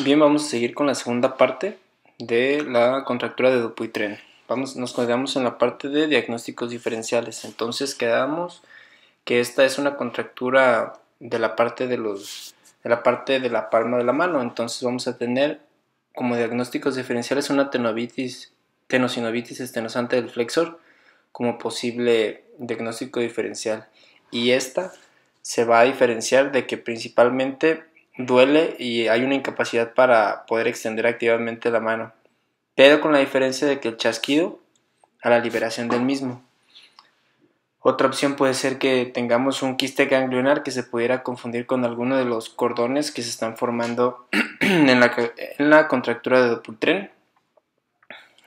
Bien, vamos a seguir con la segunda parte de la contractura de Dupuytren. Nos quedamos en la parte de diagnósticos diferenciales. Entonces quedamos que esta es una contractura de la parte de la palma de la mano. Entonces vamos a tener como diagnósticos diferenciales una tenosinovitis estenosante del flexor como posible diagnóstico diferencial. Y esta se va a diferenciar de que principalmente duele y hay una incapacidad para poder extender activamente la mano, pero con la diferencia de que el chasquido a la liberación del mismo. Otra opción puede ser que tengamos un quiste ganglionar que se pudiera confundir con alguno de los cordones que se están formando en la contractura de Dupuytren,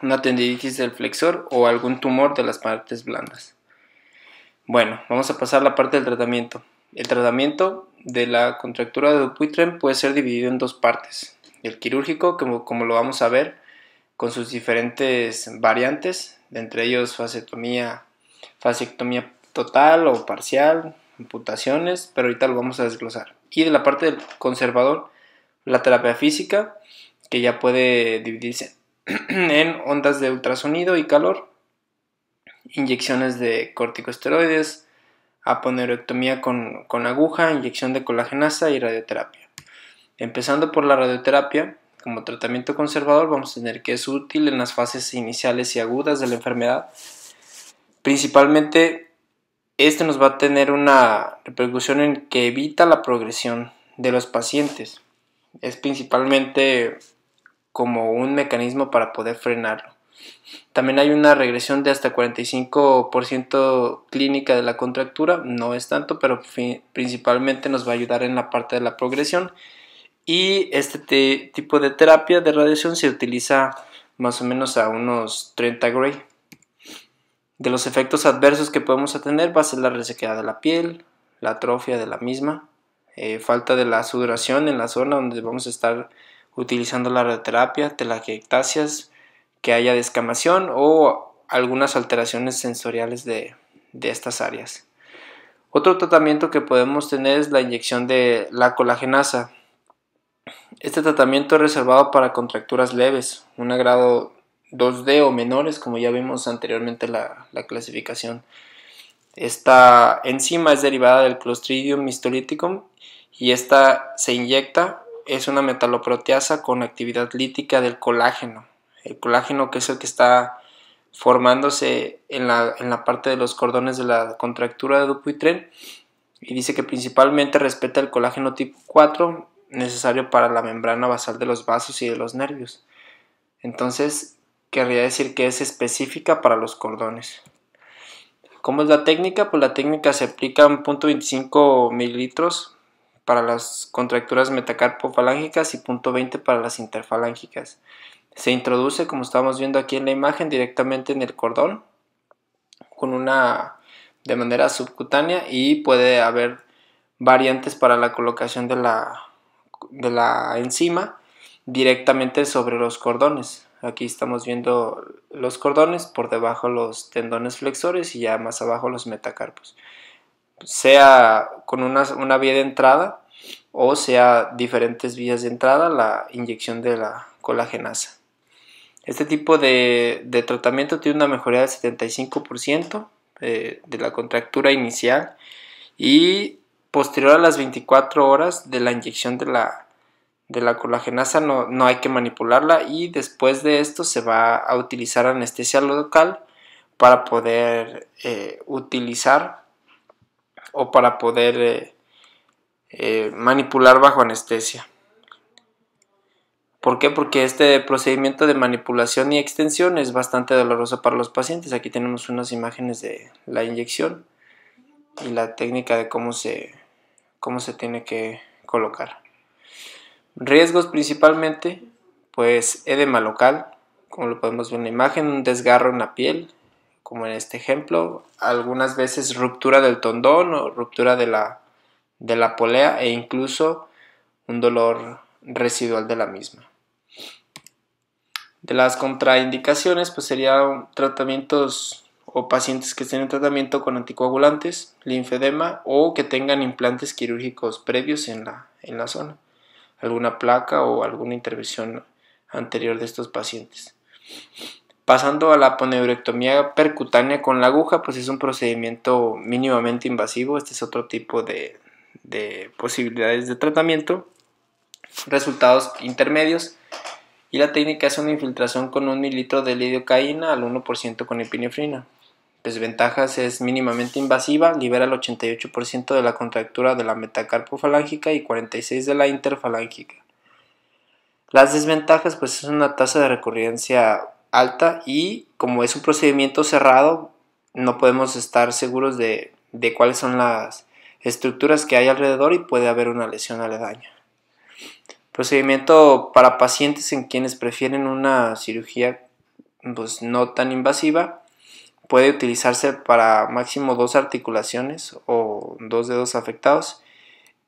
una tendinitis del flexor o algún tumor de las partes blandas. Bueno, vamos a pasar a la parte del tratamiento. El tratamiento de la contractura de Dupuytren puede ser dividido en dos partes. El quirúrgico, como lo vamos a ver, con sus diferentes variantes, entre ellos fasectomía total o parcial, amputaciones, pero ahorita lo vamos a desglosar. Y de la parte del conservador, la terapia física, que ya puede dividirse en ondas de ultrasonido y calor, inyecciones de corticosteroides, aponeurectomía con aguja, inyección de colagenasa y radioterapia. Empezando por la radioterapia, como tratamiento conservador vamos a tener que es útil en las fases iniciales y agudas de la enfermedad. Principalmente este nos va a tener una repercusión en que evita la progresión de los pacientes. Es principalmente como un mecanismo para poder frenarlo. También hay una regresión de hasta 45% clínica de la contractura, no es tanto, pero principalmente nos va a ayudar en la parte de la progresión. Y este tipo de terapia de radiación se utiliza más o menos a unos 30 Gray. De los efectos adversos que podemos tener va a ser la resequedad de la piel, la atrofia de la misma, falta de la sudoración en la zona donde vamos a estar utilizando la radioterapia, telangiectasias, que haya descamación o algunas alteraciones sensoriales de estas áreas. Otro tratamiento que podemos tener es la inyección de la colagenasa. Este tratamiento es reservado para contracturas leves, un grado 2D o menores, como ya vimos anteriormente la clasificación. Esta enzima es derivada del Clostridium histolyticum y esta se inyecta, es una metaloproteasa con actividad lítica del colágeno. El colágeno, que es el que está formándose en la parte de los cordones de la contractura de Dupuytren, y dice que principalmente respeta el colágeno tipo 4 necesario para la membrana basal de los vasos y de los nervios. Entonces, querría decir que es específica para los cordones. ¿Cómo es la técnica? Pues la técnica se aplica en 0.25 mililitros para las contracturas metacarpofalángicas y 0.20 para las interfalángicas. Se introduce, como estamos viendo aquí en la imagen, directamente en el cordón de manera subcutánea, y puede haber variantes para la colocación de la enzima directamente sobre los cordones. Aquí estamos viendo los cordones, por debajo los tendones flexores y ya más abajo los metacarpos. Sea con una vía de entrada o sea diferentes vías de entrada, la inyección de la colagenasa. Este tipo de tratamiento tiene una mejoría del 75% de la contractura inicial, y posterior a las 24 horas de la inyección de la colagenasa no hay que manipularla, y después de esto se va a utilizar anestesia local para poder utilizar o para poder manipular bajo anestesia. ¿Por qué? Porque este procedimiento de manipulación y extensión es bastante doloroso para los pacientes. Aquí tenemos unas imágenes de la inyección y la técnica de cómo se tiene que colocar. Riesgos principalmente, pues edema local, como lo podemos ver en la imagen, un desgarro en la piel, como en este ejemplo, algunas veces ruptura del tendón o ruptura de la polea, e incluso un dolor residual de la misma. De las contraindicaciones, pues serían tratamientos o pacientes que estén en tratamiento con anticoagulantes, linfedema o que tengan implantes quirúrgicos previos en la zona. alguna placa o alguna intervención anterior de estos pacientes. Pasando a la aponeurectomía percutánea con la aguja, pues es un procedimiento mínimamente invasivo. Este es otro tipo de posibilidades de tratamiento, resultados intermedios, y la técnica es una infiltración con 1 mililitro de lidocaína al 1% con epinefrina. Desventajas: es mínimamente invasiva, libera el 88% de la contractura de la metacarpofalángica y 46% de la interfalángica. Las desventajas: pues es una tasa de recurrencia alta y como es un procedimiento cerrado, no podemos estar seguros de cuáles son las estructuras que hay alrededor y puede haber una lesión aledaña. Procedimiento para pacientes en quienes prefieren una cirugía pues no tan invasiva. Puede utilizarse para máximo 2 articulaciones o 2 dedos afectados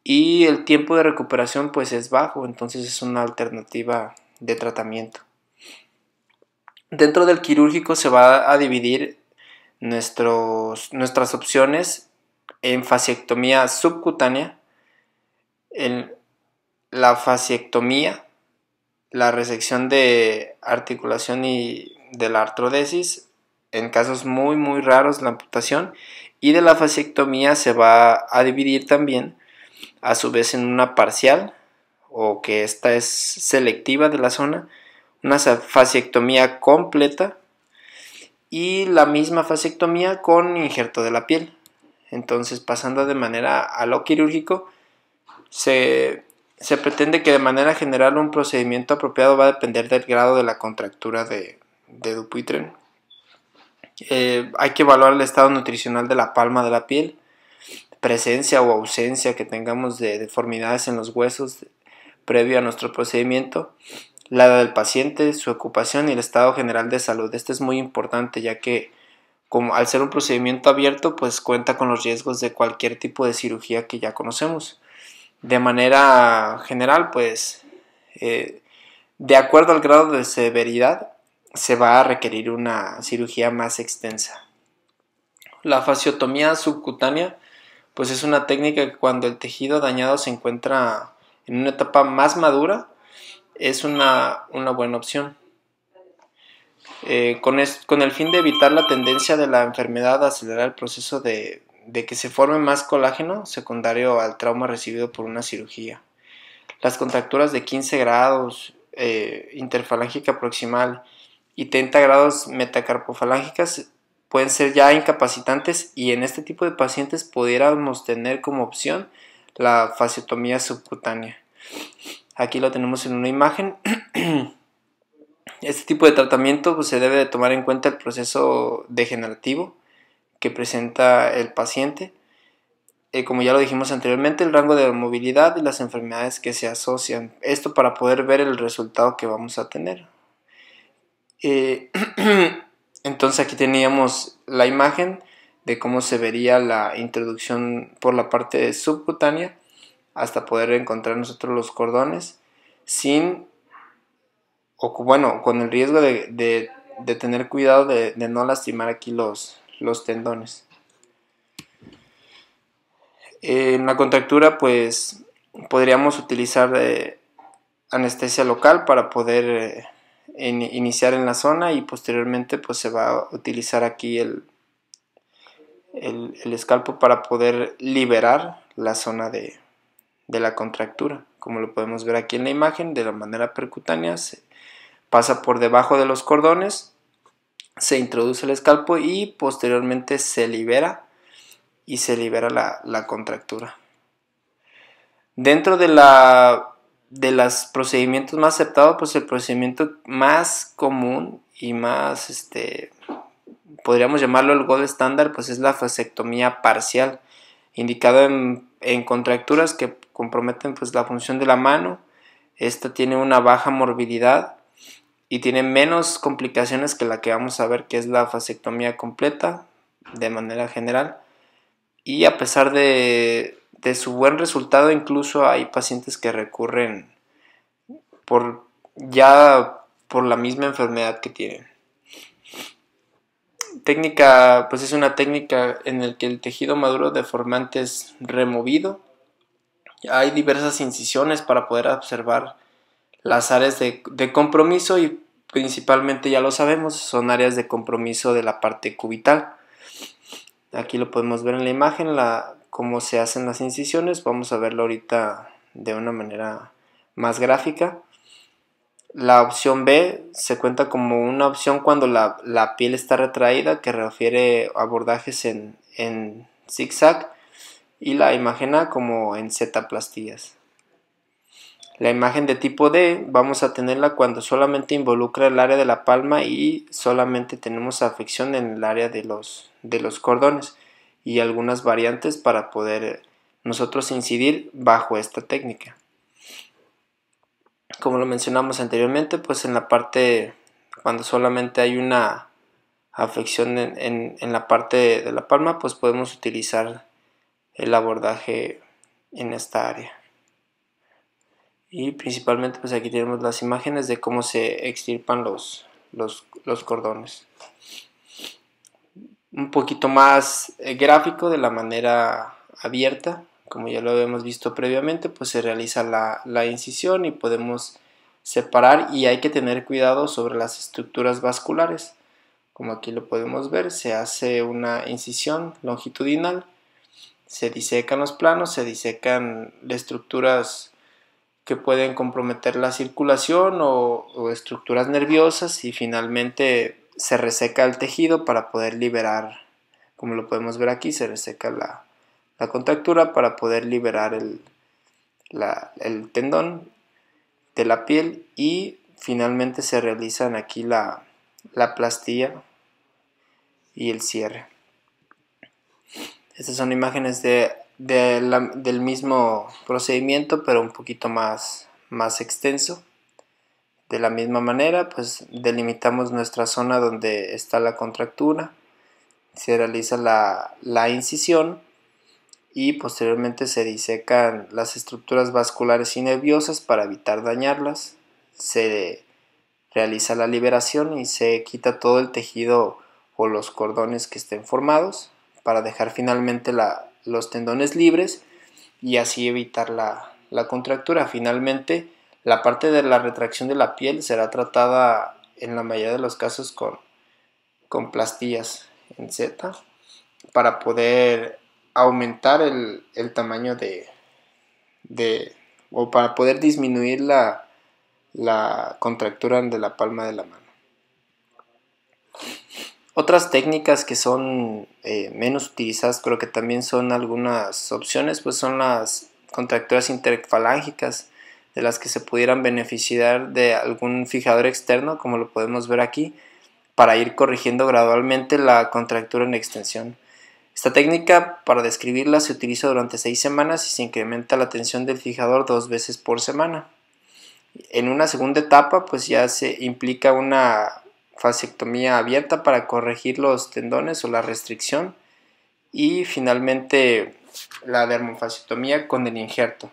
y el tiempo de recuperación pues es bajo, entonces es una alternativa de tratamiento. Dentro del quirúrgico se va a dividir nuestras opciones en fasciectomía subcutánea, en la fasciectomía, la resección de articulación y de la artrodesis, en casos muy raros la amputación, y de la fasciectomía se va a dividir también a su vez en una parcial, o que esta es selectiva de la zona, una fasciectomía completa y la misma fasciectomía con injerto de la piel. Entonces, pasando de manera a lo quirúrgico, se pretende que de manera general un procedimiento apropiado va a depender del grado de la contractura de Dupuytren. Hay que evaluar el estado nutricional de la palma de la piel, presencia o ausencia que tengamos de deformidades en los huesos previo a nuestro procedimiento, la edad del paciente, su ocupación y el estado general de salud. Este es muy importante, ya que como al ser un procedimiento abierto, pues cuenta con los riesgos de cualquier tipo de cirugía que ya conocemos. De manera general, pues de acuerdo al grado de severidad, se va a requerir una cirugía más extensa. La fasciotomía subcutánea pues es una técnica que cuando el tejido dañado se encuentra en una etapa más madura es una buena opción. Con el fin de evitar la tendencia de la enfermedad a acelerar el proceso de que se forme más colágeno secundario al trauma recibido por una cirugía. Las contracturas de 15 grados interfalángica proximal y 30 grados metacarpofalángicas pueden ser ya incapacitantes, y en este tipo de pacientes pudiéramos tener como opción la fasciotomía subcutánea. Aquí lo tenemos en una imagen. Este tipo de tratamiento pues, se debe de tomar en cuenta el proceso degenerativo que presenta el paciente. Como ya lo dijimos anteriormente, el rango de movilidad y las enfermedades que se asocian. Esto para poder ver el resultado que vamos a tener. Entonces aquí teníamos la imagen de cómo se vería la introducción por la parte subcutánea hasta poder encontrar nosotros los cordones con el riesgo de tener cuidado de no lastimar aquí los tendones. En la contractura pues podríamos utilizar anestesia local para poder iniciar en la zona, y posteriormente pues se va a utilizar aquí el escalpo para poder liberar la zona de la contractura. Como lo podemos ver aquí en la imagen, de la manera percutánea se pasa por debajo de los cordones, se introduce el escalpo y posteriormente se libera la contractura. Dentro de los procedimientos más aceptados, pues el procedimiento más común y más, podríamos llamarlo el gold estándar, pues es la fasectomía parcial, indicado en contracturas que comprometen pues la función de la mano. Esta tiene una baja morbilidad y tiene menos complicaciones que la que vamos a ver, que es la fasectomía completa de manera general. Y a pesar de su buen resultado, incluso hay pacientes que recurren por la misma enfermedad que tienen. Técnica, pues es una técnica en la que el tejido maduro deformante es removido Hay diversas incisiones para poder observar las áreas de compromiso y principalmente, ya lo sabemos, son áreas de compromiso de la parte cubital. Aquí lo podemos ver en la imagen, cómo se hacen las incisiones. Vamos a verlo ahorita de una manera más gráfica. La opción B se cuenta como una opción cuando la piel está retraída, que refiere a abordajes en zigzag, y la imagen A como en Z-plastillas. La imagen de tipo D vamos a tenerla cuando solamente involucra el área de la palma y solamente tenemos afección en el área de los cordones, y algunas variantes para poder nosotros incidir bajo esta técnica. Como lo mencionamos anteriormente, pues en la parte cuando solamente hay una afección en la parte de la palma, pues podemos utilizar el abordaje en esta área. Y principalmente pues aquí tenemos las imágenes de cómo se extirpan los cordones. Un poquito más gráfico, de la manera abierta, como ya lo habíamos visto previamente, pues se realiza la incisión y podemos separar, y hay que tener cuidado sobre las estructuras vasculares. Como aquí lo podemos ver, se hace una incisión longitudinal, se disecan los planos, se disecan las estructuras que pueden comprometer la circulación o estructuras nerviosas, y finalmente se reseca el tejido para poder liberar, como lo podemos ver aquí, se reseca la contractura para poder liberar el tendón de la piel, y finalmente se realizan aquí la plastilla y el cierre. Estas son imágenes del mismo procedimiento, pero un poquito más extenso. De la misma manera, pues delimitamos nuestra zona donde está la contractura, se realiza la incisión y posteriormente se disecan las estructuras vasculares y nerviosas para evitar dañarlas. Se realiza la liberación y se quita todo el tejido o los cordones que estén formados para dejar finalmente los tendones libres y así evitar la contractura. Finalmente, la parte de la retracción de la piel será tratada en la mayoría de los casos con plastillas en Z para poder aumentar el tamaño o para poder disminuir la contractura de la palma de la mano. Otras técnicas que son menos utilizadas, pero que también son algunas opciones, pues son las contracturas interfalángicas, de las que se pudieran beneficiar de algún fijador externo, como lo podemos ver aquí, para ir corrigiendo gradualmente la contractura en extensión. Esta técnica, para describirla, se utiliza durante 6 semanas y se incrementa la tensión del fijador 2 veces por semana. En una segunda etapa, pues ya se implica una fasectomía abierta para corregir los tendones o la restricción, y finalmente la dermofasectomía con el injerto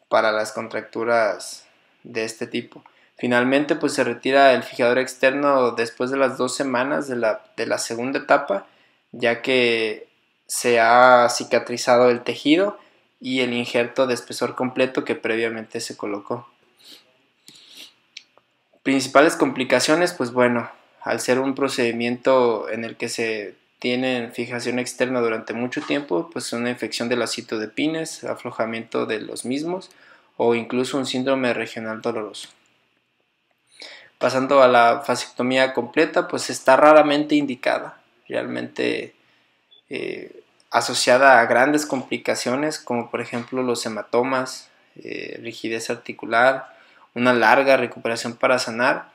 para las contracturas de este tipo. Finalmente, pues se retira el fijador externo después de las 2 semanas de la segunda etapa, ya que se ha cicatrizado el tejido y el injerto de espesor completo que previamente se colocó. Principales complicaciones, pues bueno, al ser un procedimiento en el que se tiene fijación externa durante mucho tiempo, pues una infección del asito de Pines, aflojamiento de los mismos o incluso un síndrome regional doloroso. Pasando a la vasectomía completa, pues está raramente indicada, realmente asociada a grandes complicaciones como por ejemplo los hematomas, rigidez articular, una larga recuperación para sanar,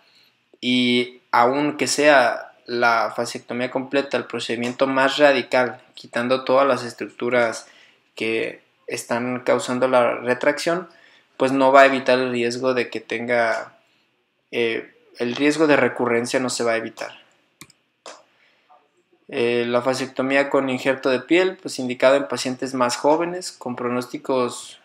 y aunque sea la vasectomía completa el procedimiento más radical, quitando todas las estructuras que están causando la retracción, pues no va a evitar el riesgo de que tenga, el riesgo de recurrencia no se va a evitar. La vasectomía con injerto de piel, pues indicada en pacientes más jóvenes, con pronósticos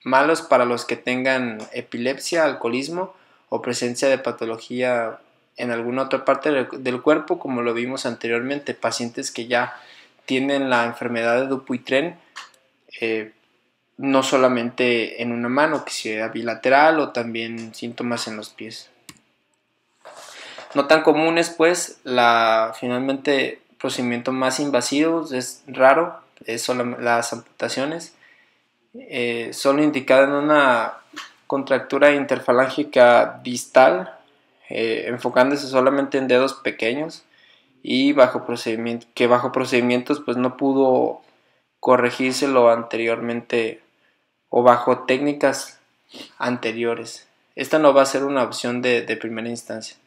malos para los que tengan epilepsia, alcoholismo o presencia de patología en alguna otra parte del cuerpo, como lo vimos anteriormente, pacientes que ya tienen la enfermedad de Dupuytren, no solamente en una mano, que sea bilateral, o también síntomas en los pies. No tan comunes, pues, finalmente procedimiento más invasivo es raro, es solo las amputaciones, solo indicada en una contractura interfalángica distal, enfocándose solamente en dedos pequeños, y bajo procedimientos pues no pudo corregírselo anteriormente o bajo técnicas anteriores. Esta no va a ser una opción de primera instancia.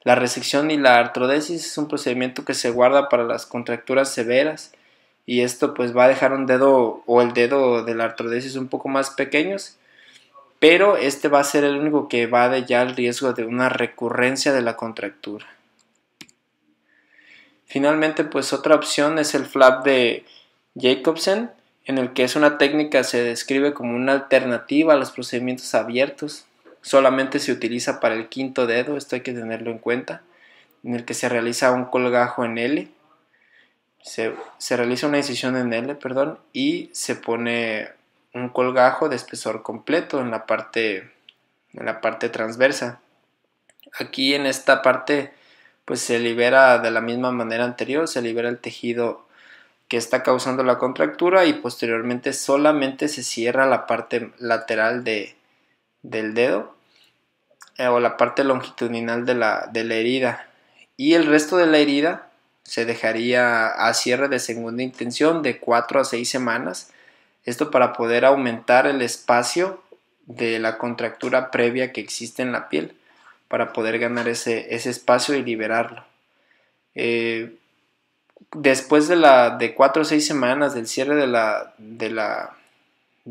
La resección y la artrodesis es un procedimiento que se guarda para las contracturas severas, y esto pues va a dejar un dedo o el dedo de la artrodesis un poco más pequeños, pero este va a ser el único que evade ya el riesgo de una recurrencia de la contractura. Finalmente, pues otra opción es el flap de Jacobsen, en el que es una técnica se describe como una alternativa a los procedimientos abiertos. Solamente se utiliza para el quinto dedo, esto hay que tenerlo en cuenta, en el que se realiza un colgajo en L, se realiza una incisión en L, y se pone un colgajo de espesor completo en la parte transversa. Aquí en esta parte pues se libera de la misma manera anterior, se libera el tejido que está causando la contractura, y posteriormente solamente se cierra la parte lateral del dedo, o la parte longitudinal de la herida, y el resto de la herida se dejaría a cierre de segunda intención de 4 a 6 semanas, esto para poder aumentar el espacio de la contractura previa que existe en la piel, para poder ganar ese espacio y liberarlo. Después de 4 o 6 semanas del cierre de la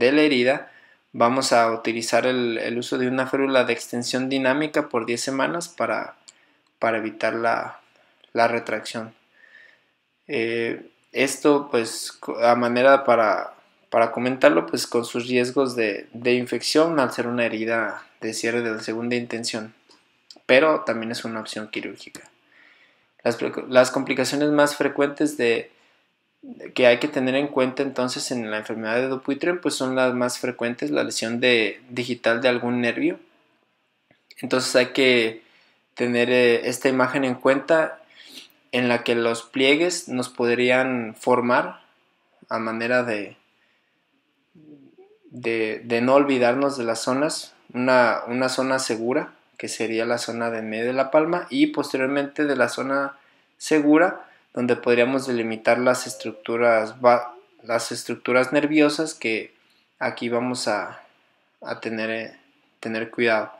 herida, vamos a utilizar el uso de una férula de extensión dinámica por 10 semanas para evitar la retracción. Esto pues a manera para comentarlo, pues con sus riesgos de infección al ser una herida de cierre de la segunda intención, pero también es una opción quirúrgica. Las complicaciones más frecuentes que hay que tener en cuenta entonces en la enfermedad de Dupuytren pues son las más frecuentes: la lesión digital de algún nervio. Entonces hay que tener esta imagen en cuenta, en la que los pliegues nos podrían formar a manera de no olvidarnos de las zonas, una zona segura, que sería la zona de medio de la palma, y posteriormente de la zona segura, donde podríamos delimitar las estructuras nerviosas, que aquí vamos a tener cuidado.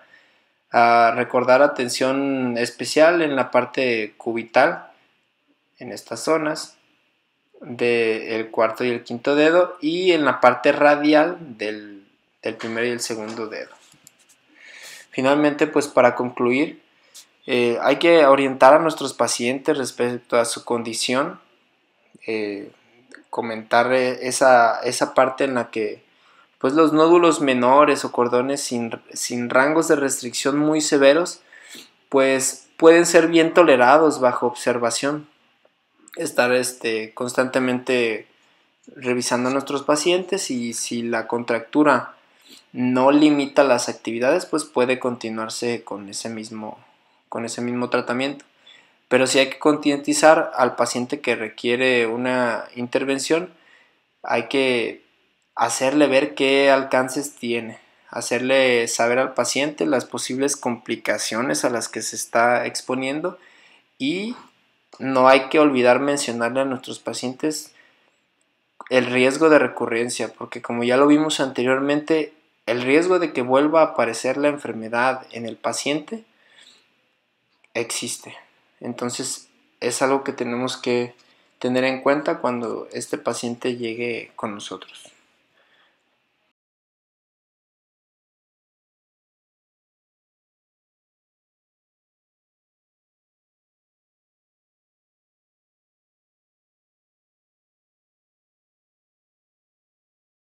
A recordar atención especial en la parte cubital, en estas zonas del cuarto y el quinto dedo, y en la parte radial del primer y el segundo dedo. Finalmente, pues para concluir, hay que orientar a nuestros pacientes respecto a su condición, comentar esa parte en la que pues los nódulos menores o cordones sin rangos de restricción muy severos pues pueden ser bien tolerados bajo observación. Estar constantemente revisando a nuestros pacientes, y si la contractura no limita las actividades pues puede continuarse con ese mismo tratamiento. Pero si hay que concientizar al paciente que requiere una intervención, hay que hacerle ver qué alcances tiene, hacerle saber al paciente las posibles complicaciones a las que se está exponiendo, y no hay que olvidar mencionarle a nuestros pacientes el riesgo de recurrencia, porque como ya lo vimos anteriormente, el riesgo de que vuelva a aparecer la enfermedad en el paciente existe. Entonces es algo que tenemos que tener en cuenta cuando este paciente llegue con nosotros.